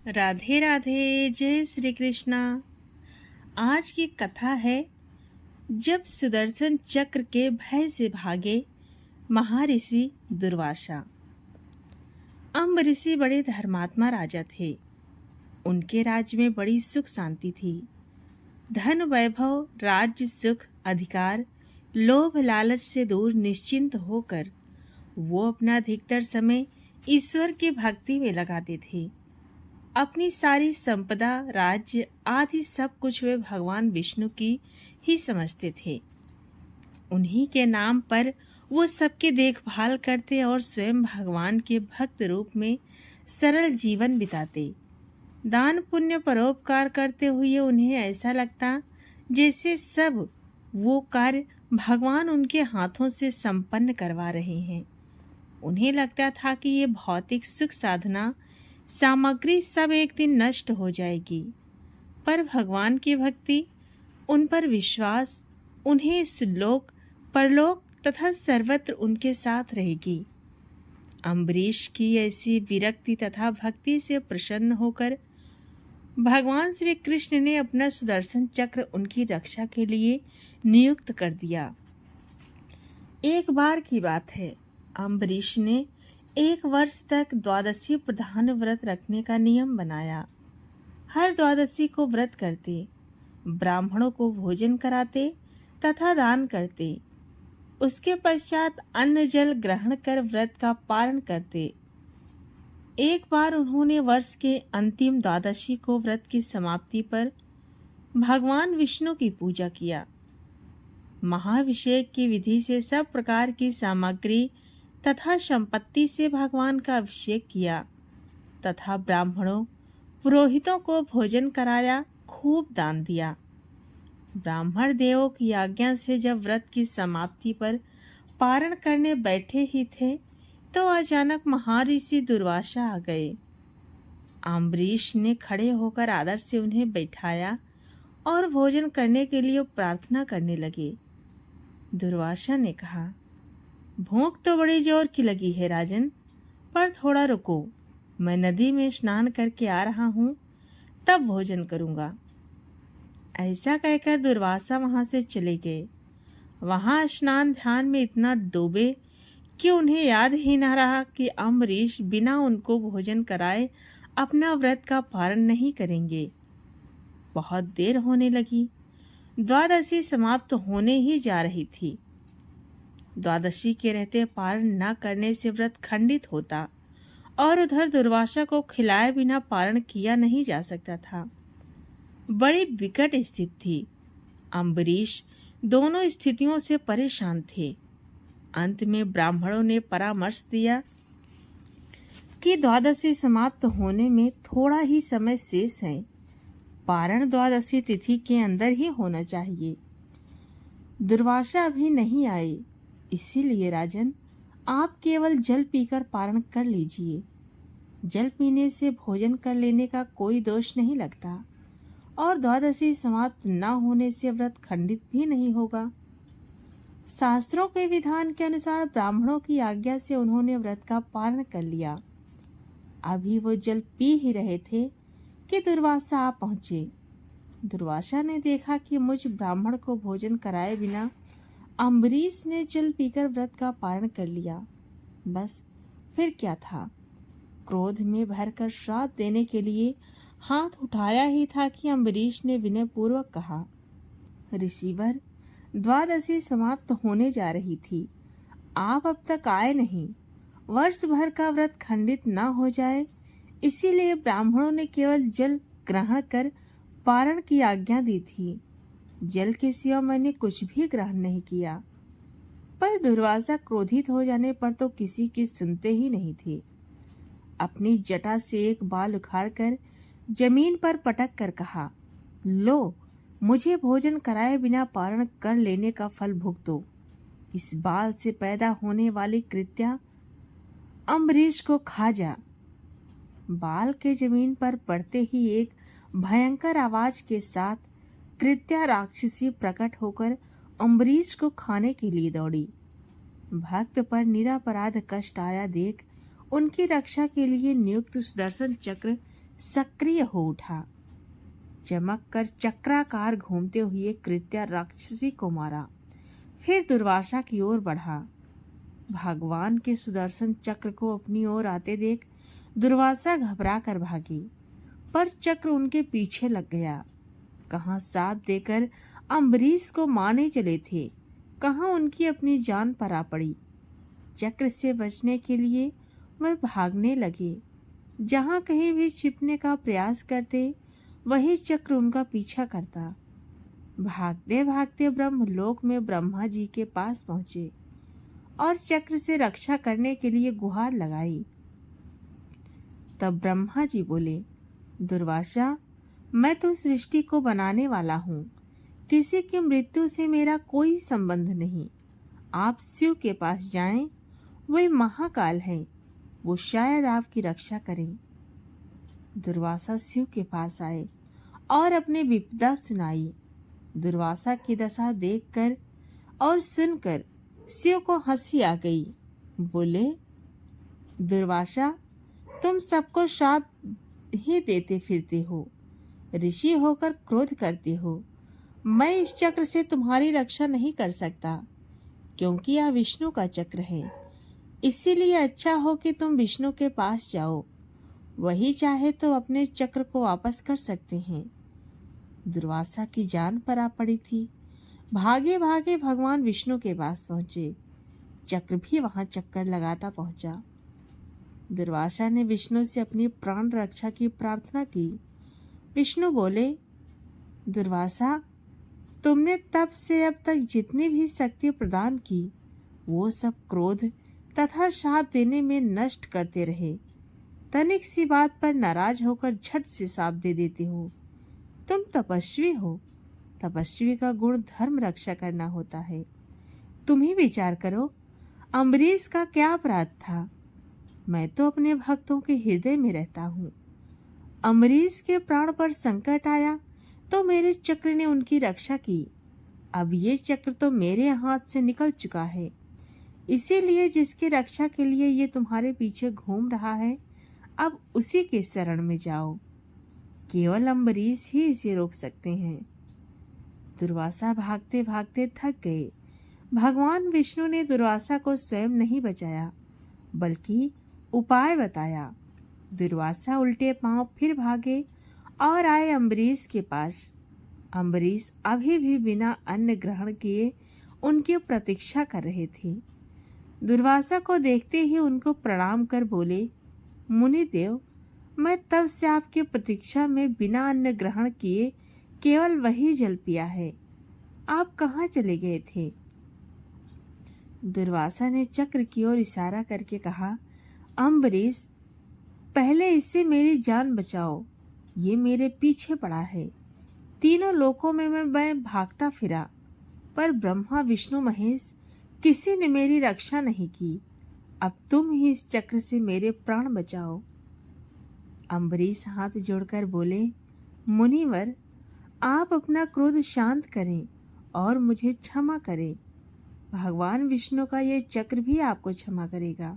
राधे राधे, जय श्री कृष्णा। आज की कथा है जब सुदर्शन चक्र के भय से भागे महर्षि दुर्वासा। अम्बऋषि बड़े धर्मात्मा राजा थे। उनके राज्य में बड़ी सुख शांति थी। धन वैभव, राज्य, सुख, अधिकार, लोभ लालच से दूर निश्चिंत होकर वो अपना अधिकतर समय ईश्वर की भक्ति में लगाते थे। अपनी सारी संपदा, राज्य आदि सब कुछ वे भगवान विष्णु की ही समझते थे। उन्हीं के नाम पर वो सबकी देखभाल करते और स्वयं भगवान के भक्त रूप में सरल जीवन बिताते। दान पुण्य परोपकार करते हुए उन्हें ऐसा लगता जैसे सब वो कार्य भगवान उनके हाथों से संपन्न करवा रहे हैं। उन्हें लगता था कि ये भौतिक सुख साधना सामग्री सब एक दिन नष्ट हो जाएगी, पर भगवान की भक्ति, उन पर विश्वास उन्हें इस लोक, परलोक तथा सर्वत्र उनके साथ रहेगी। अम्बरीश की ऐसी विरक्ति तथा भक्ति से प्रसन्न होकर भगवान श्री कृष्ण ने अपना सुदर्शन चक्र उनकी रक्षा के लिए नियुक्त कर दिया। एक बार की बात है, अम्बरीश ने 1 वर्ष तक द्वादशी प्रधान व्रत रखने का नियम बनाया। हर द्वादशी को व्रत करते, ब्राह्मणों को भोजन कराते तथा दान करते। उसके पश्चात अन्न जल ग्रहण कर व्रत का पारण करते। एक बार उन्होंने वर्ष के अंतिम द्वादशी को व्रत की समाप्ति पर भगवान विष्णु की पूजा किया। महाभिषेक की विधि से सब प्रकार की सामग्री तथा संपत्ति से भगवान का अभिषेक किया तथा ब्राह्मणों, पुरोहितों को भोजन कराया, खूब दान दिया। ब्राह्मण देवों की आज्ञा से जब व्रत की समाप्ति पर पारण करने बैठे ही थे तो अचानक महर्षि दुर्वासा आ गए। अम्बरीश ने खड़े होकर आदर से उन्हें बैठाया और भोजन करने के लिए प्रार्थना करने लगे। दुर्वासा ने कहा, भूख तो बड़ी जोर की लगी है राजन, पर थोड़ा रुको, मैं नदी में स्नान करके आ रहा हूँ, तब भोजन करूँगा। ऐसा कहकर दुर्वासा वहाँ से चले गए। वहाँ स्नान ध्यान में इतना डूबे कि उन्हें याद ही न रहा कि अम्बरीश बिना उनको भोजन कराए अपना व्रत का पारण नहीं करेंगे। बहुत देर होने लगी। द्वादशी समाप्त होने ही जा रही थी। द्वादशी के रहते पारण न करने से व्रत खंडित होता और उधर दुर्वासा को खिलाए बिना पारण किया नहीं जा सकता था। बड़ी विकट स्थिति थी। अम्बरीश दोनों स्थितियों से परेशान थे। अंत में ब्राह्मणों ने परामर्श दिया कि द्वादशी समाप्त होने में थोड़ा ही समय शेष है। पारण द्वादशी तिथि के अंदर ही होना चाहिए। दुर्वासा अभी नहीं आए, इसीलिए राजन, आप केवल जल पीकर पारण कर लीजिए। जल पीने से भोजन कर लेने का कोई दोष नहीं लगता और द्वादशी समाप्त न होने से व्रत खंडित भी नहीं होगा। शास्त्रों के विधान के अनुसार ब्राह्मणों की आज्ञा से उन्होंने व्रत का पारण कर लिया। अभी वो जल पी ही रहे थे कि दुर्वासा आ पहुंचे। दुर्वासा ने देखा कि मुझ ब्राह्मण को भोजन कराए बिना अम्बरीश ने जल पीकर व्रत का पारण कर लिया। बस फिर क्या था। क्रोध में भरकर श्राप देने के लिए हाथ उठाया ही था कि अम्बरीश ने विनय पूर्वक कहा, ऋषिवर, द्वादशी समाप्त होने जा रही थी, आप अब तक आए नहीं। वर्ष भर का व्रत खंडित न हो जाए, इसीलिए ब्राह्मणों ने केवल जल ग्रहण कर पारण की आज्ञा दी थी। जल के सिवा मैंने कुछ भी ग्रहण नहीं किया। पर दुर्वासा क्रोधित हो जाने पर तो किसी की सुनते ही नहीं थे। अपनी जटा से एक बाल उखाड़कर जमीन पर पटक कर कहा, लो, मुझे भोजन कराए बिना पारण कर लेने का फल भुगतो। इस बाल से पैदा होने वाली कृत्या अम्बरीश को खा जा। बाल के जमीन पर पड़ते ही एक भयंकर आवाज के साथ कृत्या राक्षसी प्रकट होकर अम्बरीश को खाने के लिए दौड़ी। भक्त पर निरपराध कष्ट आया देख उनकी रक्षा के लिए नियुक्त सुदर्शन चक्र सक्रिय हो उठा। चमक कर चक्राकार घूमते हुए कृत्या राक्षसी को मारा, फिर दुर्वासा की ओर बढ़ा। भगवान के सुदर्शन चक्र को अपनी ओर आते देख दुर्वासा घबरा कर भागी, पर चक्र उनके पीछे लग गया। कहाँ साथ देकर अम्बरीश को मारने चले थे, कहाँ उनकी अपनी जान पर आ पड़ी। चक्र से बचने के लिए वह भागने लगे। जहाँ कहीं भी छिपने का प्रयास करते, वही चक्र उनका पीछा करता। भागते भागते ब्रह्मलोक में ब्रह्मा जी के पास पहुंचे और चक्र से रक्षा करने के लिए गुहार लगाई। तब ब्रह्मा जी बोले, दुर्वासा, मैं तो सृष्टि को बनाने वाला हूँ, किसी की मृत्यु से मेरा कोई संबंध नहीं। आप शिव के पास जाएं, वे महाकाल हैं, वो शायद आपकी रक्षा करें। दुर्वासा शिव के पास आए और अपनी विपदा सुनाई। दुर्वासा की दशा देखकर और सुनकर शिव को हंसी आ गई। बोले, दुर्वासा, तुम सबको शाप ही देते फिरते हो, ऋषि होकर क्रोध करते हो। मैं इस चक्र से तुम्हारी रक्षा नहीं कर सकता, क्योंकि यह विष्णु का चक्र है। इसीलिए अच्छा हो कि तुम विष्णु के पास जाओ, वही चाहे तो अपने चक्र को वापस कर सकते हैं। दुर्वासा की जान पर आ पड़ी थी। भागे भागे भगवान विष्णु के पास पहुंचे। चक्र भी वहां चक्कर लगाता पहुंचा। दुर्वासा ने विष्णु से अपनी प्राण रक्षा की प्रार्थना की। विष्णु बोले, दुर्वासा, तुमने तब से अब तक जितनी भी शक्ति प्रदान की, वो सब क्रोध तथा शाप देने में नष्ट करते रहे। तनिक सी बात पर नाराज होकर झट से शाप दे देते हो। तुम तपस्वी हो, तपस्वी का गुण धर्म रक्षा करना होता है। तुम ही विचार करो, अम्बरीश का क्या अपराध था? मैं तो अपने भक्तों के हृदय में रहता हूँ। अम्बरीश के प्राण पर संकट आया तो मेरे चक्र ने उनकी रक्षा की। अब ये चक्र तो मेरे हाथ से निकल चुका है, इसीलिए जिसकी रक्षा के लिए ये तुम्हारे पीछे घूम रहा है, अब उसी के शरण में जाओ। केवल अम्बरीश ही इसे रोक सकते हैं। दुर्वासा भागते भागते थक गए। भगवान विष्णु ने दुर्वासा को स्वयं नहीं बचाया, बल्कि उपाय बताया। दुर्वासा उल्टे पांव फिर भागे और आए अम्बरीश के पास। अम्बरीश अभी भी बिना अन्न ग्रहण किए उनकी प्रतीक्षा कर रहे थे। दुर्वासा को देखते ही उनको प्रणाम कर बोले, मुनिदेव, मैं तब से आपकी प्रतीक्षा में बिना अन्न ग्रहण किए केवल वही जल पिया है। आप कहाँ चले गए थे? दुर्वासा ने चक्र की ओर इशारा करके कहा, अम्बरीश, पहले इससे मेरी जान बचाओ, ये मेरे पीछे पड़ा है। तीनों लोकों में मैं भागता फिरा, पर ब्रह्मा विष्णु महेश किसी ने मेरी रक्षा नहीं की। अब तुम ही इस चक्र से मेरे प्राण बचाओ। अम्बरीश हाथ जोड़कर बोले, मुनिवर, आप अपना क्रोध शांत करें और मुझे क्षमा करें। भगवान विष्णु का ये चक्र भी आपको क्षमा करेगा।